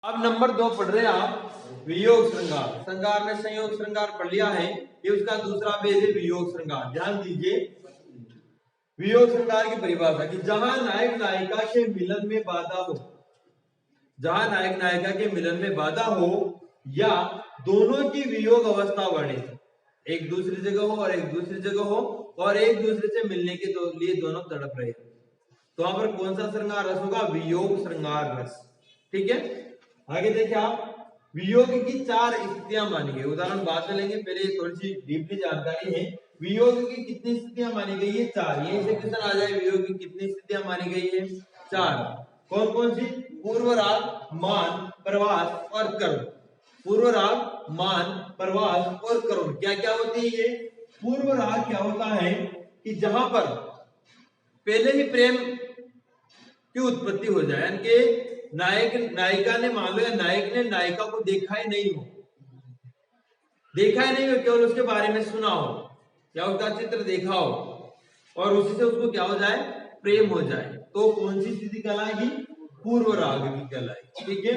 अब नंबर 2 पढ़ रहे हैं आप वियोग श्रृंगार। श्रृंगार में संयोग श्रृंगार पढ़ लिया है, ये उसका दूसरा भेद है वियोग श्रृंगार। ध्यान दीजिए वियोग श्रृंगार की परिभाषा की जहां नायक नायिका के मिलन में बाधा हो, जहां नायक नायिका के मिलन में बाधा हो या दोनों की वियोग अवस्था बढ़े, एक दूसरी जगह हो और एक दूसरी जगह हो और एक दूसरे से मिलने के लिए दोनों तड़प रहे, तो वहां पर कौन सा श्रृंगार रस होगा? वियोग श्रृंगार रस। ठीक है, आगे देखिए आप वियोग की 4 स्थितियां मानी गई। उदाहरण बाद में लेंगे, पहले थोड़ी सी डीपली जानकारी है। वियोग की कितनी स्थितियां मानी गई है? 4। यहीं से क्वेश्चन आ जाए, वियोग की कितनी स्थितियां मानी गई है? 4। कौन कौन सी? पूर्व राग, मान, प्रवास और करुण। पूर्व राग, मान, प्रवास और करुण क्या क्या होती है ये? पूर्व राग क्या होता है कि जहां पर पहले ही प्रेम की उत्पत्ति हो जाए, यानी कि नायक नायिका ने, मान लो नायक ने नायिका को देखा ही नहीं हो, केवल उसके बारे में सुना हो या उसका चित्र देखा हो और उसी से उसको क्या हो जाए? प्रेम हो जाए, तो कौन सी स्थिति कहलाएगी? पूर्व राग की कहलाएगी। ठीक है,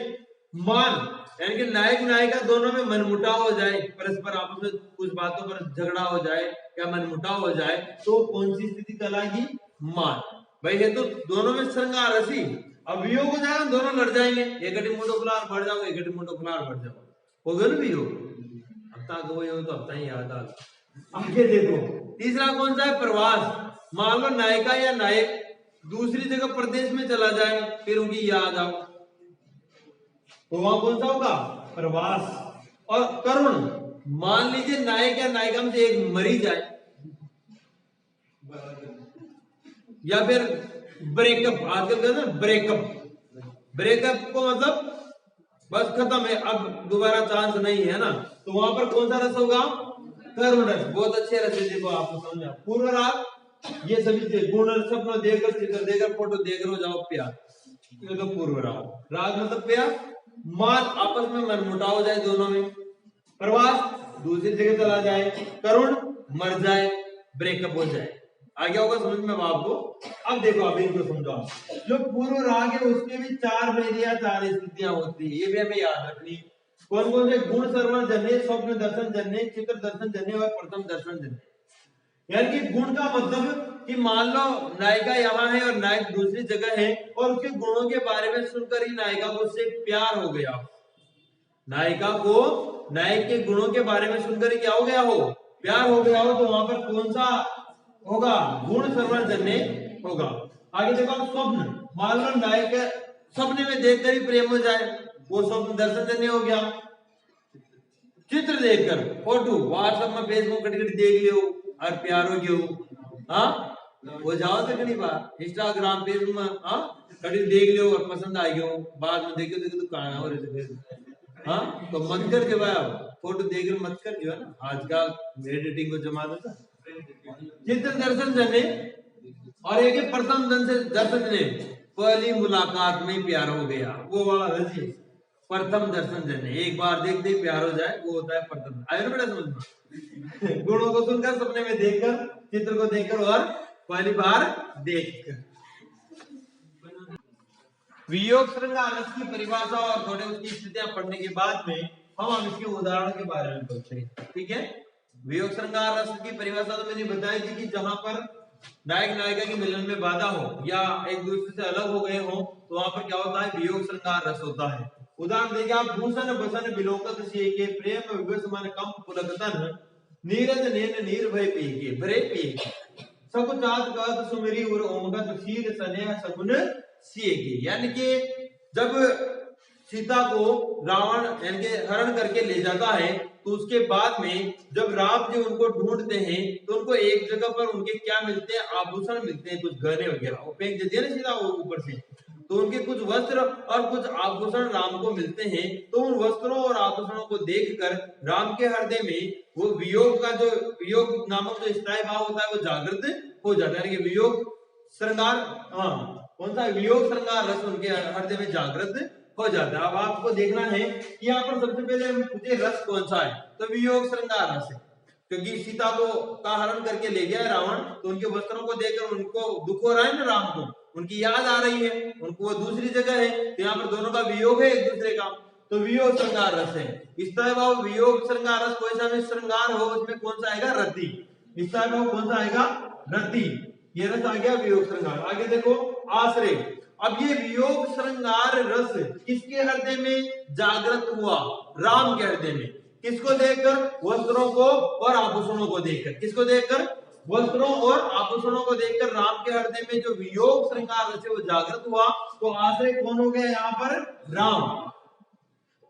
मान यानी कि नायक नायिका दोनों में मनमुटाव हो जाए, परस्पर आपस में कुछ बातों पर झगड़ा हो जाए या मनमुटाव हो जाए, तो कौन सी स्थिति कहलाएगी? मान। भाई है तो दोनों में श्रृंगार रसी, अब वियोग हो जाएगा, दोनों लड़ जाएंगे, एक गटी मोटो फुलार बढ़ जाओ, एक गटी मोटो फुलार बढ़ जाओ, हो गया ना वियोग। हफ्ता को हो तो हफ्ता ही याद आ। आगे देखो तीसरा कौन सा है? प्रवास। मान लो नायिका या नायक दूसरी जगह प्रदेश में चला जाए, फिर उनकी याद आओ, तो वहां कौन सा होगा? प्रवास। और करुण, मान लीजिए नायक या नायिका में से एक मरी जाए या फिर ब्रेकअप, आजकल कहते हैं ब्रेकअप को मतलब बस खत्म है, अब दोबारा चांस नहीं है ना, तो वहां पर कौन सा रस होगा? करुण रस। बहुत अच्छे रस है, देखो आपको समझा। पूर्व राग ये सभी से गुण सपना देकर, चित्र देकर, फोटो देकर हो जाओ प्यार, ये तो पूर्व राग। राग मतलब प्यार। मान आपस में मनमुटाव हो जाए दोनों में। प्रवास दूसरी जगह चला जाए। करुण मर जाए, ब्रेकअप हो जाए। आगे होगा समझ में आपको। अब देखो आप इनको समझाओ, जो पूर्व राग है उसके भी 4 भेद या 4 स्थितियां होती है, ये भी हमें याद रखनी। कौन कौन से? गुण श्रवण जन्य, स्वप्न दर्शन जन्य, चित्र दर्शन जन्य और प्रथम दर्शन जन्य। यानी कि गुण का मतलब कि मान लो नायिका यहाँ है और नायक दूसरी जगह है और उसके गुणों के बारे में सुनकर ही नायिका को उससे प्यार हो गया, नायिका को नायक के गुणों के बारे में सुनकर ही क्या हो गया हो? प्यार हो गया हो, तो वहां पर कौन सा होगा? गुण श्रवण जन्य होगा। आगे देखो स्वप्न, मान लो नायक सपने में देखकर ही प्रेम हो जाए, वो स्वप्न दर्शन जन्य हो गया। चित्र देखकर, फोटो व्हाट्सएप में फेसबुक कटी कटी देख लियो और प्यार हो गयो, हाँ वो जाओ तो कहीं बार इंस्टाग्राम फेसबुक में हाँ कटी देख लियो और पसंद आ गयो, बाद में देखो देखो तो कहां हो रहे थे, हाँ तो मत कर के भाई फोटो देख मत कर जो है ना, आजकल एडिटिंग को जमाना था। चित्र दर्शन जने और एक प्रथम दर्शन जने, पहली मुलाकात में प्यार हो गया, वो वाला रजी प्रथम दर्शन जन्य, एक बार देखते ही प्यार हो जाए, वो होता है प्रथम। आया ना बेटा समझ में? गुणों को सुनकर, सपने में देखकर, चित्र को देखकर और पहली बार देखकर। वियोग श्रृंगार रस की परिभाषा और थोड़े उसकी स्थितियां पढ़ने के बाद में हम इसके उदाहरण के बारे में पढ़ते हैं। ठीक है, वियोग श्रृंगार रस की परिभाषा तो मैंने बताई थी कि जहां पर नायक नायिका के मिलन में बाधा हो या एक दूसरे से अलग हो गए हो, तो वहां पर क्या होता है? वियोग श्रृंगार रस होता है। उदाहरण देखिए आप, भूषण बसन बिलोकत से के प्रेम विवश मन कंप पुलकतन नीरज नैन निर्भय पी के भरे पी सकुचात कहत सुमेरी उर ओमगत शीर स्नेह सगुन सीए के। यानी कि जब सीता को रावण यानी कि हरण करके ले जाता है, तो उसके बाद में जब राम जी उनको ढूंढते हैं तो उनको एक जगह पर उनके क्या मिलते हैं? आभूषण मिलते हैं, कुछ गहने वगैरह, वो फेंक देते हैं ना सीता ऊपर से, तो उनके कुछ वस्त्र और कुछ आभूषण राम को मिलते हैं। तो उन वस्त्रों और आभूषणों को देखकर राम के हृदय में वो वियोग का जो वियोग नामक जो स्थायी भाव होता है वो जागृत हो जाता है, वियोग श्रृंगार, हाँ कौन सा? वियोग श्रृंगार रस उनके हृदय में जागृत हो जाता है। अब आपको देखना है कि यहाँ पर सबसे पहले मुझे रस कौन सा है, तो वियोग श्रृंगार रस है, क्योंकि सीता को का हरण करके ले गया रावण, तो उनके वस्त्रों को देखकर उनको दुख हो रहा है ना राम को, उनकी याद आ रही है, उनको वो दूसरी जगह है, तो यहाँ पर दोनों का वियोग है एक दूसरे का, तो वियोग श्रृंगार रस है। स्थायी भाव वियोग श्रृंगार रस, कोई सा भी श्रृंगार हो उसमें कौन सा आएगा? रति। स्थायी भाव कौन सा आएगा? रति। ये रस आ गया वियोग श्रृंगार। आगे देखो आश्रय। अब ये वियोग श्रृंगार रस किसके हृदय में जागृत हुआ? राम के हृदय में। किसको देखकर? वस्त्रों को और आभूषणों को देखकर। किसको देखकर? वस्त्रों और आभूषणों को देखकर राम के हृदय में जो वियोग श्रृंगार रस है वो जागृत हुआ। तो आश्रय कौन हो गया यहाँ पर? राम।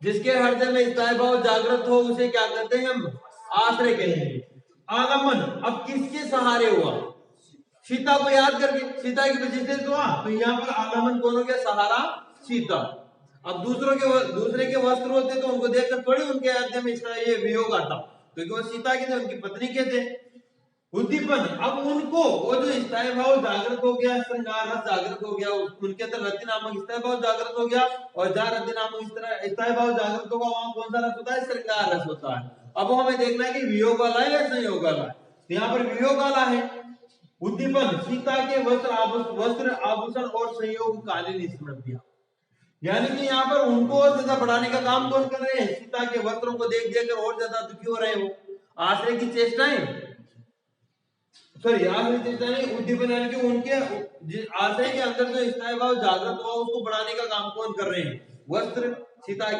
जिसके हृदय में स्थायी भाव जागृत हो उसे क्या कहते हैं हम? आश्रय कहेंगे। आलम्बन अब किसके सहारे हुआ? सीता को याद करके, सीता की वजह से हुआ, तो यहाँ पर आलम्बन कौन हो गया? सहारा सीता। अब दूसरे के वस्त्र होते तो उनको देखकर थोड़ी उनके हृदय में ये वियोग आता, क्योंकि वो सीता के थे, उनकी पत्नी के थे। उद्दीपन अब उनको वो जो स्थायी भाव जागृत हो गया, श्रृंगार रस जागृत हो गया, उनके अंदर रति नामक स्थायी भाव जागृत हो गया, और जहाँ रति नामक स्थायी भाव जागृत होगा वहां कौन सा रस होता है? श्रृंगार रस होता है। अब हमें देखना है कि वियोग वाला है या संयोग वाला है। तो यहाँ पर वियोग वाला है। उद्दीपन सीता के वस्त्र आभूषण और संयोग कालीन स्मृतियां, यानी कि यहाँ पर उनको और ज्यादा बढ़ाने का काम कौन कर रहे हैं? सीता के वस्त्रों को देख देखकर और ज्यादा दुखी हो रहे हो। आश्रय की चेष्टाएं, सॉरी आश्रय चेष्टा नहीं, उद्दीपन, यानी कि उनके आश्रय के अंदर जो स्थायी भाव जागृत हुआ उसको बढ़ाने का काम कौन कर रहे हैं? वस्त्र सीता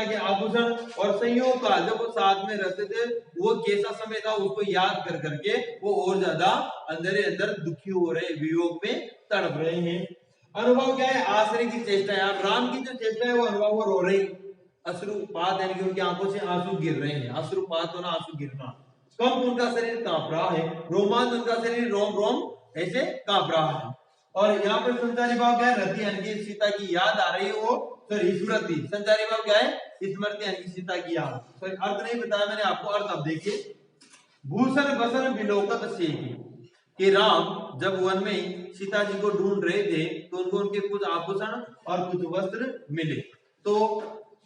के आभूषण और संयोग का, जब वो साथ में रहते थे वो कैसा समय था उसको याद कर करके वो और ज्यादा अंदर ही अंदर दुखी हो रहे, वियोग में तड़प रहे हैं। अनुभव क्या है? आश्रय की चेष्टा है। अब राम की जो चेष्टा है वो अनुभव, वो रो रही, अश्रुपात, यानी कि उनकी आंखों से आंसू गिर रहे हैं। अश्रुपात होना, आंसू गिरना। कंप उनका शरीर कांप रहा है, रोमांच उनका शरीर रोम रोम ऐसे कांप रहा है। और यहाँ पर संचारी भाव क्या है? रति, यानी कि सीता की याद आ रही है, वो सॉरी स्मृति। संचारी भाव क्या है? स्मृति, यानी कि सीता की याद। सॉरी अर्थ नहीं बताया मैंने आपको, अर्थ अब देखिए। भूषण बसन विलोकत से कि राम जब वन में सीता जी को ढूंढ रहे थे तो उनको उनके कुछ आभूषण और कुछ वस्त्र मिले। तो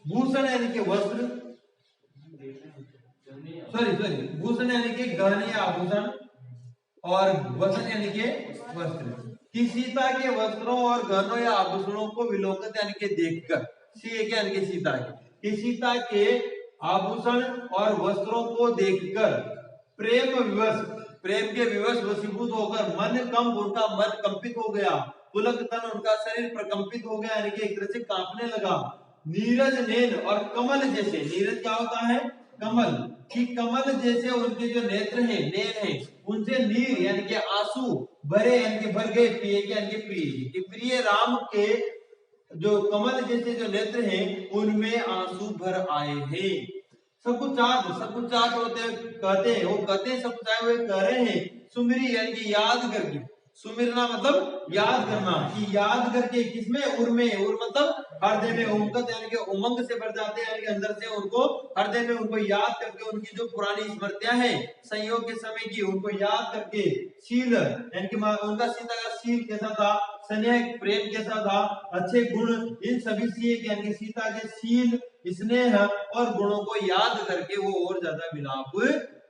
भूषण यानी कि वस्त्र, सॉरी भूषण यानी कि गहने आभूषण, और वसन यानी कि वस्त्र। कि सीता के वस्त्रों और गहनों या आभूषणों को विलोकत यानी कि देखकर, यानी कि सीता के आभूषण और वस्त्रों को देखकर प्रेम के विवश वशीभूत होकर उनका मन कंपित हो गया, पुलक तन उनका शरीर प्रकंपित हो गया, यानी कि एक तरह से कांपने लगा। नीरज नैन और कमल जैसे, नीरज क्या होता है? कमल, कि कमल जैसे उनके जो नेत्र हैं, नैन है, उनसे नीर यानी कि आंसू भरे, यानी कि भर गए, प्रिय यानी कि प्रिय राम के जो कमल जैसे जो नेत्र हैं उनमें आंसू भर आए हैं। सकुचात होते कहते हैं, वो कहते हैं सकुचाए हुए कह रहे हैं। सुमिरी यानी कि याद करके, सुमिरना मतलब याद करना, कि याद करके किसमें? उर मतलब हृदय में, उमकत यानी कि उमंग से भर जाते हैं, यानी कि अंदर से उनको हृदय में उनको याद करके उनकी जो पुरानी स्मृतियां हैं संयोग के समय की, उनको याद करके शील यानी कि उनका सीता का शील कैसा था, स्नेह प्रेम कैसा था, अच्छे गुण, इन सभी से यानी कि सीता के शील स्नेह और गुणों को याद करके वो और ज्यादा विलाप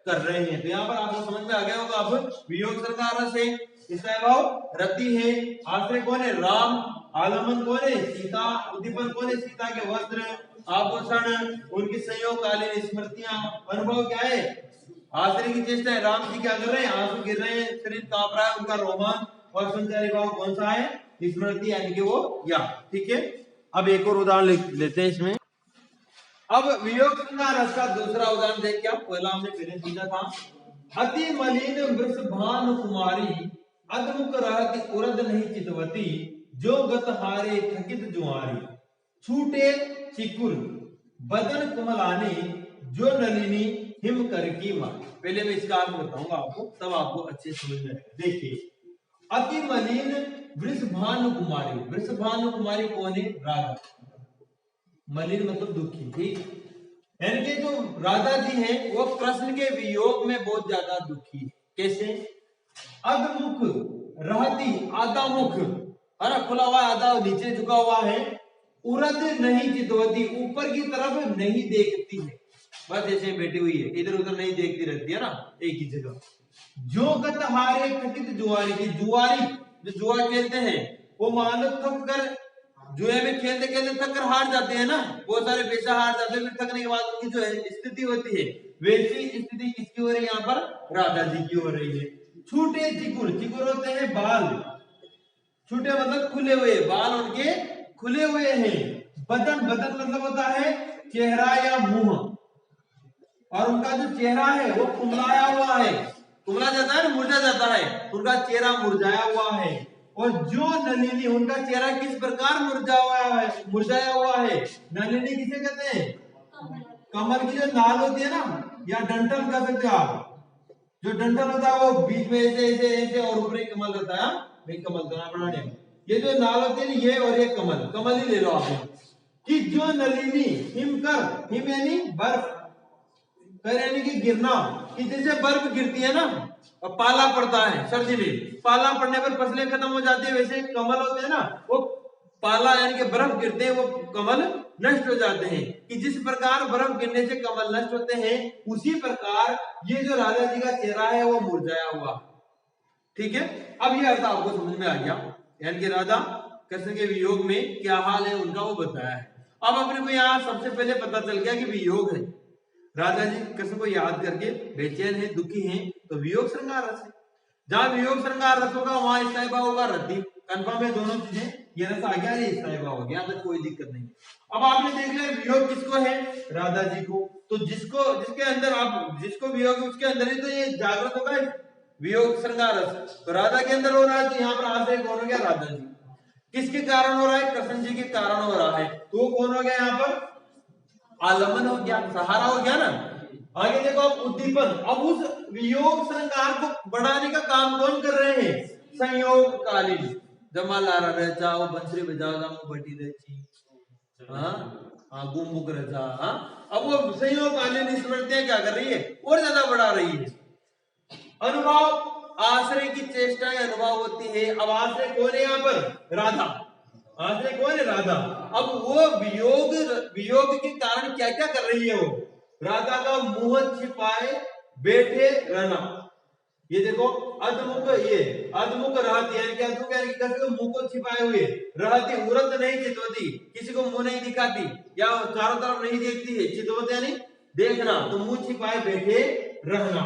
कर रहे हैं। तो यहाँ पर आपको समझ में आ गया होगा। अब वियोग सरकार से इसका भाव रति है, आश्रय कौन है? राम, आलम्बन कौन है? सीता, उद्दीपन कौन है? सीता के वस्त्र आभूषण, उनकी संयोगकालीन स्मृतियां। अनुभव क्या है? आश्रय की चेष्टा है। राम जी क्या कर रहे हैं? आंसू गिर रहे हैं, शरीर कांप रहा है, उनका रोमांच। और संचारी भाव कौन सा है? स्मृति यानी कि वो याद। ठीक है, अब एक और उदाहरण लेते हैं इसमें। अब वियोग श्रृंगार रस का दूसरा उदाहरण देख क्या, पहला हमने पहले सीखा था। अति मलिन वृषभानु कुमारी, अधमुख रहति उरद नहीं चितवती, जो गत हारे थकित जुआरी, छूटे चिकुर बदन कुमलानी, जो नलिनी हिम कर की मां। पहले मैं इसका अर्थ बताऊंगा आपको, तब आपको अच्छे समझ में आएगा। देखिए, अति मलिन वृषभानु कुमारी, वृषभानु कुमारी कौन है? राधा। मलिन मतलब दुखी, ठीक। यानी कि जो राधा जी हैं वो कृष्ण के वियोग में बहुत ज्यादा दुखी है। कैसे? अधमुख रहती, आधा मुख है ना, खुला हुआ, आधा नीचे झुका हुआ है। उरद नहीं चितवती, ऊपर की तरफ नहीं देखती है, बस ऐसे बैठी हुई है, इधर उधर नहीं देखती रहती है ना, एक ही जगह। जो गत हारे थकित जुआरी, की जुआरी जो जुआ खेलते हैं वो मान लो थक कर, जुए में खेलते खेलते थक कर हार जाते हैं ना, बहुत सारे पैसा हार जाते हैं, फिर थकने के बाद उनकी जो स्थिति होती है वैसी स्थिति किसकी हो रही है यहाँ पर, राधा जी की हो रही है। छूटे चिकुर, चिकुर होते हैं बाल, छूटे मतलब खुले हुए, बाल उनके खुले हुए हैं। बदन, बदन मतलब होता है चेहरा या मुंह, और उनका जो चेहरा है वो कुमलाया हुआ है, कुमला जाता है ना, मुरझा जाता है, उनका चेहरा मुरझाया हुआ है। और जो नलिनी, उनका चेहरा किस प्रकार मुरझाया हुआ है। नलिनी किसे कहते हैं, कमल की जो नाल होती है ना, या डंठल कह सकते हो आप, जो डंठल होता है वो बीच में ऐसे ऐसे ऐसे और ऊपर एक कमल रहता है, भाई कमल तो ना बनाने, ये जो नाल होती है ना, ये और ये कमल, कमल ही ले लो आप, कि जो नलिनी हिमकर, हिम यानी बर्फ, कर यानी कि गिरना, कि जैसे बर्फ गिरती है ना और पाला पड़ता है सर्दी में, पाला पड़ने पर फसलें खत्म हो जाती है, वैसे कमल होते हैं ना, वो पाला यानी कि बर्फ गिरते हैं वो कमल नष्ट हो जाते हैं। कि जिस प्रकार बर्फ गिरने से कमल नष्ट होते हैं, उसी प्रकार ये जो राधा जी का चेहरा है वो मुरझाया हुआ। ठीक है, अब ये अर्थ आपको समझ में आ गया, यानी कि राधा कृष्ण के वियोग में क्या हाल है उनका वो बताया है। अब अपने को यहाँ सबसे पहले पता चल गया कि वियोग है, राधा जी कृष्ण को याद करके बेचैन है, दुखी हैं, तो वियोग श्रृंगार रस है। जहां वियोग श्रृंगार रस होगा वहां स्थायीभाव होगा, रति कंफर्म है, दोनों चीजें, ये रस आ गया, ये स्थायीभाव हो गया, तो कोई दिक्कत नहीं। अब आपने देख लिया वियोग किसको है, राधा जी को, तो जिसको, जिसके अंदर आप, जिसको वियोग है उसके अंदर ही तो ये जागृत होगा वियोग श्रृंगार रस, तो राधा के अंदर हो रहा है, तो यहाँ पर आश्रय कौन हो गया, राधा जी। किसके कारण हो रहा है, कृष्ण जी के कारण हो रहा है, तो वो कौन हो गया यहाँ पर, आलम्बन हो गया, सहारा हो गया ना। आगे देखो अब उद्दीपन, अब उस वियोग श्रृंगार को बढ़ाने का काम कौन कर रहे हैं, संयोग कालीन, जमा लारा रह जाओ, बंसरी बजाओ, दामो बटी रची, गुमुख रचा, अब वो संयोग कालीन स्मृतियां क्या कर रही है, और ज्यादा बढ़ा रही है। अनुभव, आश्रय की चेष्टाएं अनुभव होती है। अब आश्रय कौन है यहाँ पर, राधा, आश्रय कौन है, राधा। अब वो वियोग, वियोग के कारण क्या क्या कर रही है वो, राधा का मुंह छिपाए बैठे रहना, ये देखो अधमुख, ये अधमुख रहती है, क्या अधमुख यानी कि मुंह को छिपाए हुए रहती, उरत नहीं चितवती, किसी को मुंह नहीं दिखाती या चारों तरफ नहीं देखती है, चितवत यानी देखना, तो मुंह छिपाए बैठे रहना,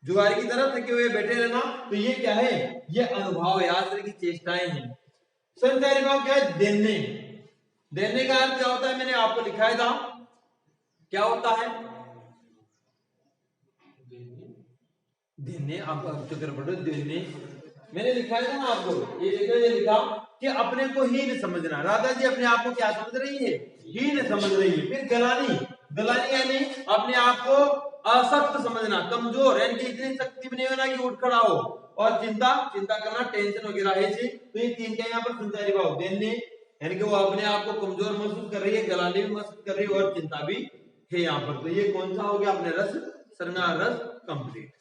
जुआरी की तरह थके हुए बैठे रहना, तो ये क्या है, ये अनुभव है, आश्रय की चेष्टाएं हैं। संचारी भाव क्या है, देने, देने का अर्थ क्या होता है, मैंने आपको लिखाया था, क्या होता है देने, आप चक्कर पढ़ो, देने मैंने लिखाया था ना आपको, ये देखो, ये लिखा कि अपने को हीन समझना, राधा जी अपने आप को क्या समझ रही है, हीन समझ रही है। फिर गलानी, गलानी यानी अपने आप को असक्त समझना, कमजोर, यानी कि इतनी शक्ति भी नहीं होना कि उठ खड़ा हो, और चिंता, चिंता करना, टेंशन वगैरह है, तो ये तीन क्या यहाँ पर संचारी भाव, देने यानी कि वो अपने आप को कमजोर महसूस कर रही है, गलानी भी महसूस कर रही है, और चिंता भी है यहाँ पर, तो ये कौन सा हो गया अपने रस श्रृंगार रस कंप्लीट।